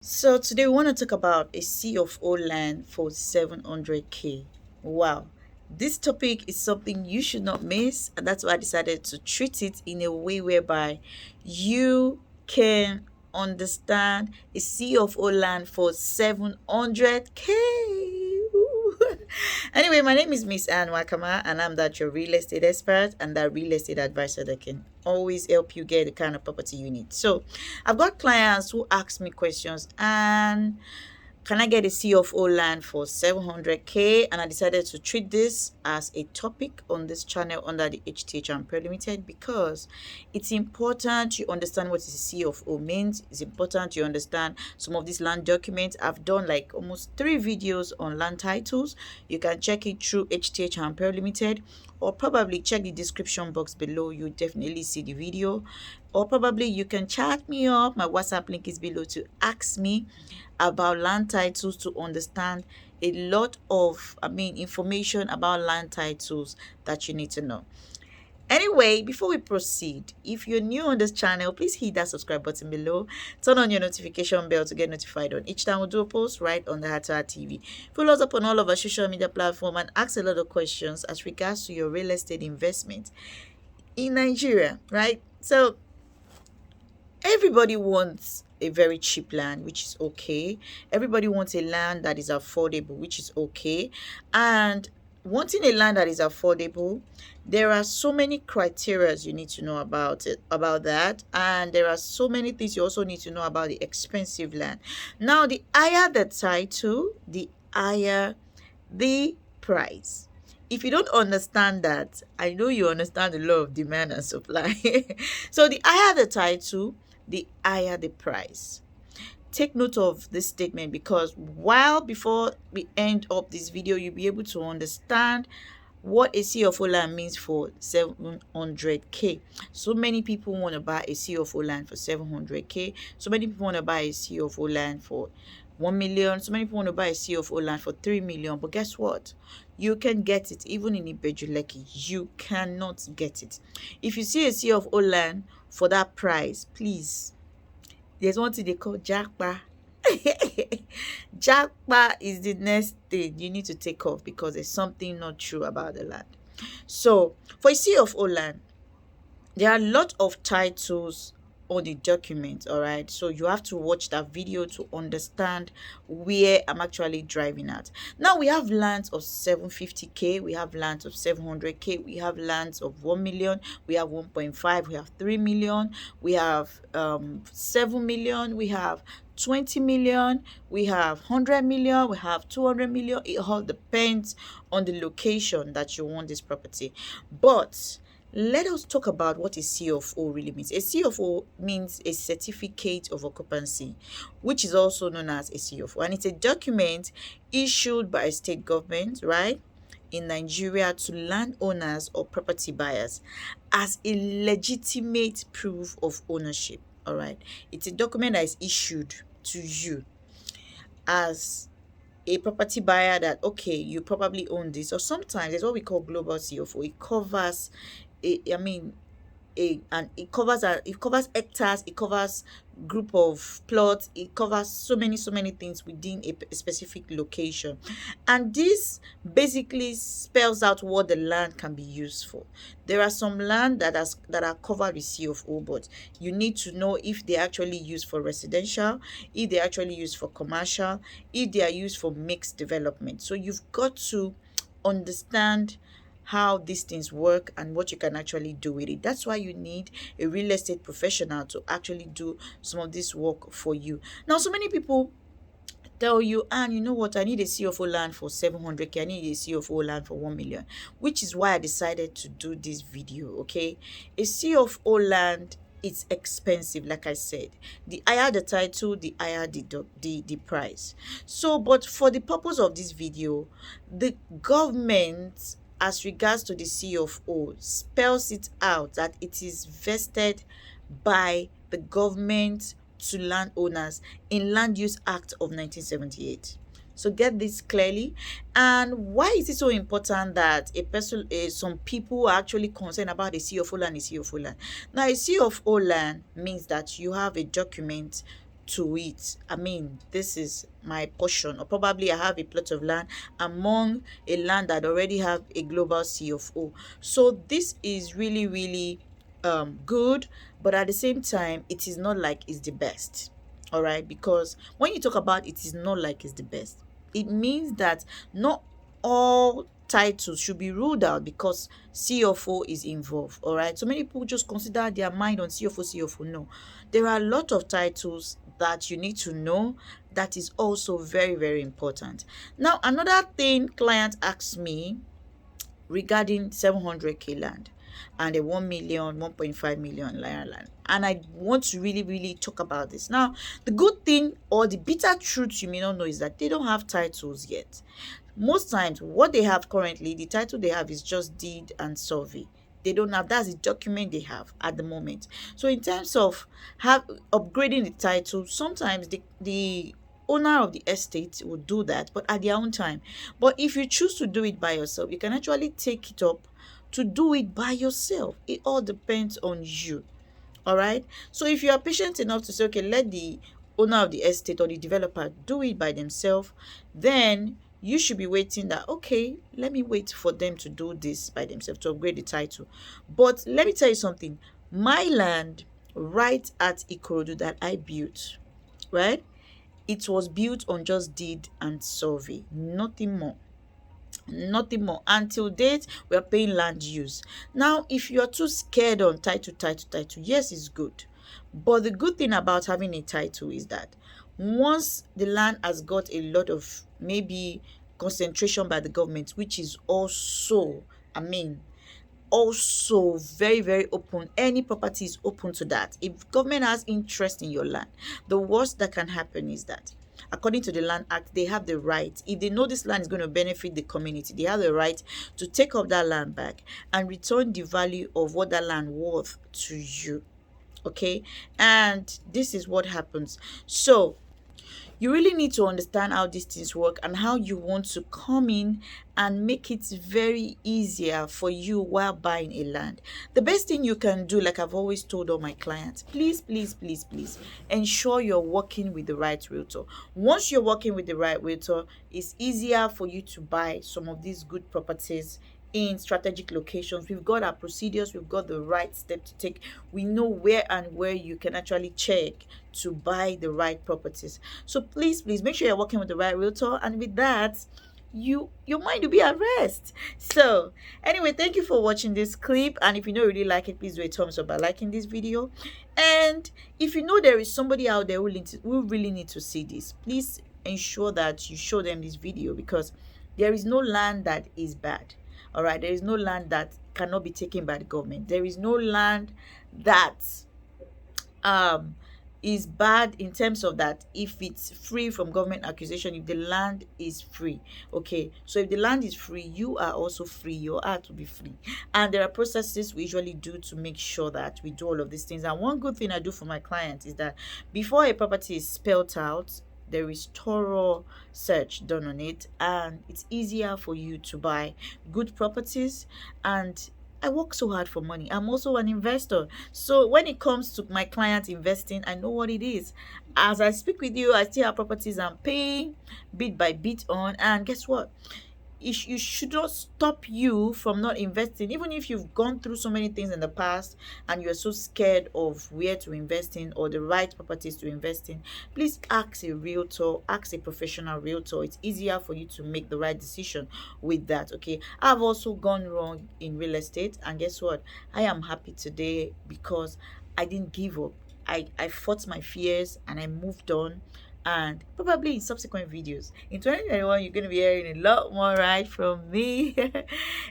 So today we want to talk about a C of O land for 700k. Wow. This topic is something you should not miss, and that's why I decided to treat it in a way whereby you can understand a C of O land for 700k. Anyway, my name is Miss Anne Wakama, and I'm that your real estate expert and that real estate advisor that can always help you get the kind of property you need. So, I've got clients who ask me questions and can I get a C of O land for 700k? And I decided to treat this as a topic on this channel under the HTH Ampere Limited because it's important you understand what a C of O means. It's important you understand some of these land documents. I've done like almost 3 videos on land titles. You can check it through HTH Ampere Limited, or probably check the description box below. You definitely see the video, or probably you can chat me up. My WhatsApp link is below to ask me about land titles to understand a lot of information about land titles that you need to know. Anyway, before we proceed, if you're new on this channel, please hit that subscribe button below. Turn on your notification bell to get notified on each time we do a post right on the Hatar TV. Follow us up on all of our social media platforms and ask a lot of questions as regards to your real estate investment in Nigeria, right? So everybody wants a very cheap land, which is okay. Everybody wants a land that is affordable, which is okay. And wanting a land that is affordable, there are so many criteria you need to know about that, and there are so many things you also need to know about the expensive land. Now, the higher the title, the higher the price. If you don't understand that, I know you understand the law of demand and supply. So the higher the title, the higher the price. Take note of this statement because before we end up this video, you'll be able to understand what a C of O land means for 700k. So many people want to buy a C of O land for 700k. So many people want to buy a C of O land for 1 million. So many people want to buy a C of O land for 3 million. But guess what? You can get it even in Ibejuleki. You cannot get it. If you see a C of O land for that price, please, there's one thing they call jackpa. Jackpa is the next thing you need to take off because there's something not true about the land. So for a C of O land, there are a lot of titles on the document, all right? So you have to watch that video to understand where I'm actually driving at. Now we have lands of 750k, we have lands of 700k, we have lands of 1 million, we have 1.5, we have 3 million, we have 7 million, we have 20 million, we have 100 million, we have 200 million. It all depends on the location that you want this property. But let us talk about what a C of O really means. A C of O means a certificate of occupancy, which is also known as a C of O. And it's a document issued by a state government, right, in Nigeria to landowners or property buyers as a legitimate proof of ownership, all right? It's a document that is issued to you as a property buyer that, okay, you probably own this. Or sometimes it's what we call global C of O. It covers it covers hectares, it covers group of plots, it covers so many things within a specific location, and this basically spells out what the land can be used for. There are some land that are covered with C of O, but you need to know if they actually used for residential, if they actually used for commercial, if they are used for mixed development. So you've got to understand how these things work and what you can actually do with it. That's why you need a real estate professional to actually do some of this work for you. Now, so many people tell you, and you know what, I need a C of O land for 700k, I need a C of O land for 1 million, which is why I decided to do this video. Okay, a C of O land, it's expensive. Like I said, the higher the title, the higher the price. So but for the purpose of this video, the government, as regards to the C of O, spells it out that it is vested by the government to landowners in Land Use Act of 1978. So get this clearly. And why is it so important that some people are actually concerned about a C of O land, a C of O land? Now, a C of O land means that you have a document to it. I mean, this is my portion, or probably I have a plot of land among a land that already have a global CFO. So this is really, really good, but at the same time, it is not like it's the best. All right, because when you talk about it is not like it's the best, it means that not all titles should be ruled out because CFO is involved. All right, so many people just consider their mind on CFO. No, there are a lot of titles that you need to know that is also very, very important. Now, another thing client asked me regarding 700k land and a 1 million, 1.5 million land, and I want to really, really talk about this. Now, the good thing or the bitter truth you may not know is that they don't have titles yet. Most times what they have currently, the title they have is just deed and survey. They don't have, that's the document they have at the moment. So in terms of upgrading the title, sometimes the owner of the estate will do that, but at their own time. But if you choose to do it by yourself, you can actually take it up to do it by yourself. It all depends on you. All right, so if you are patient enough to say, okay, let the owner of the estate or the developer do it by themselves, then you should be waiting that, okay, let me wait for them to do this by themselves to upgrade the title. But let me tell you something, my land right at Ikorodu that I built, right, it was built on just deed and survey, nothing more. Nothing more. Until date, we are paying land use. Now, if you are too scared on title, yes, it's good. But the good thing about having a title is that once the land has got a lot of maybe concentration by the government, which is also, I mean, also very, very open. Any property is open to that. If government has interest in your land, the worst that can happen is that according to the Land Act, they have the right, if they know this land is going to benefit the community, they have the right to take up that land back and return the value of what that land worth to you. Okay, and this is what happens. So you really need to understand how these things work and how you want to come in and make it very easier for you while buying a land. The best thing you can do, like I've always told all my clients, please, please, please, please ensure you're working with the right realtor. Once you're working with the right realtor, it's easier for you to buy some of these good properties in strategic locations. We've got our procedures, we've got the right step to take. We know where and where you can actually check to buy the right properties. So please, please make sure you're working with the right realtor, and with that, your mind will be at rest. So anyway, thank you for watching this clip, and if you know you really like it, please do a thumbs up by liking this video. And if you know there is somebody out there who really need to see this, please ensure that you show them this video, because there is no land that is bad. All right, there is no land that cannot be taken by the government. There is no land that is bad in terms of that if it's free from government accusation, if the land is free. Okay, so if the land is free, you are also free, your heart will be free. And there are processes we usually do to make sure that we do all of these things. And one good thing I do for my clients is that before a property is spelled out, there is thorough search done on it, and it's easier for you to buy good properties. And I work so hard for money. I'm also an investor. So when it comes to my clients investing, I know what it is. As I speak with you, I still have properties I'm paying bit by bit on. And guess what? You should not stop you from not investing. Even if you've gone through so many things in the past and you're so scared of where to invest in or the right properties to invest in, please ask a realtor, ask a professional realtor. It's easier for you to make the right decision with that. Okay, I've also gone wrong in real estate, and guess what? I am happy today because I didn't give up. I fought my fears and I moved on. And probably in subsequent videos in 2021, you're going to be hearing a lot more right from me.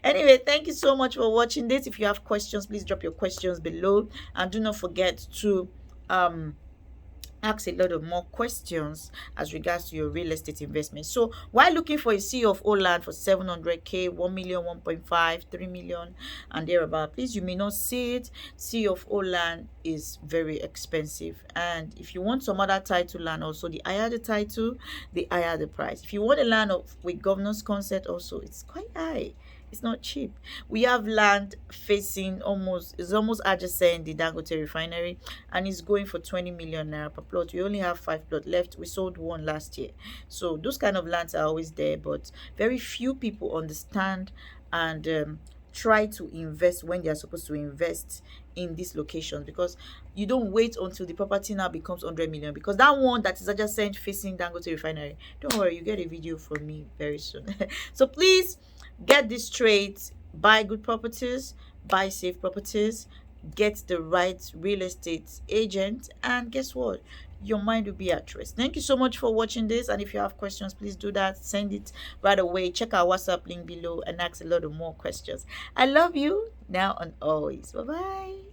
Anyway, thank you so much for watching this. If you have questions, please drop your questions below, and do not forget to ask a lot of more questions as regards to your real estate investment. So while looking for a CFO land for 700k, 1 million, 1.5, 3 million and thereabout, please, you may not see it. CFO land is very expensive, and if you want some other title land also, the higher the title, the higher the price. If you want a land with governor's consent also, it's quite high. It's not cheap. We have land facing almost, it's almost adjacent the Dangote refinery, and it's going for 20 million naira per plot. We only have 5 plot left. We sold one last year. So those kind of lands are always there, but very few people understand and try to invest when they are supposed to invest in these locations, because you don't wait until the property now becomes 100 million, because that one that is adjacent facing Dangote refinery, don't worry, you get a video from me very soon. So please get this straight: buy good properties, buy safe properties, get the right real estate agent, and guess what, your mind will be at rest. Thank you so much for watching this, and if you have questions, please do that, send it right away. Check our WhatsApp link below and ask a lot of more questions. I love you now and always. Bye bye.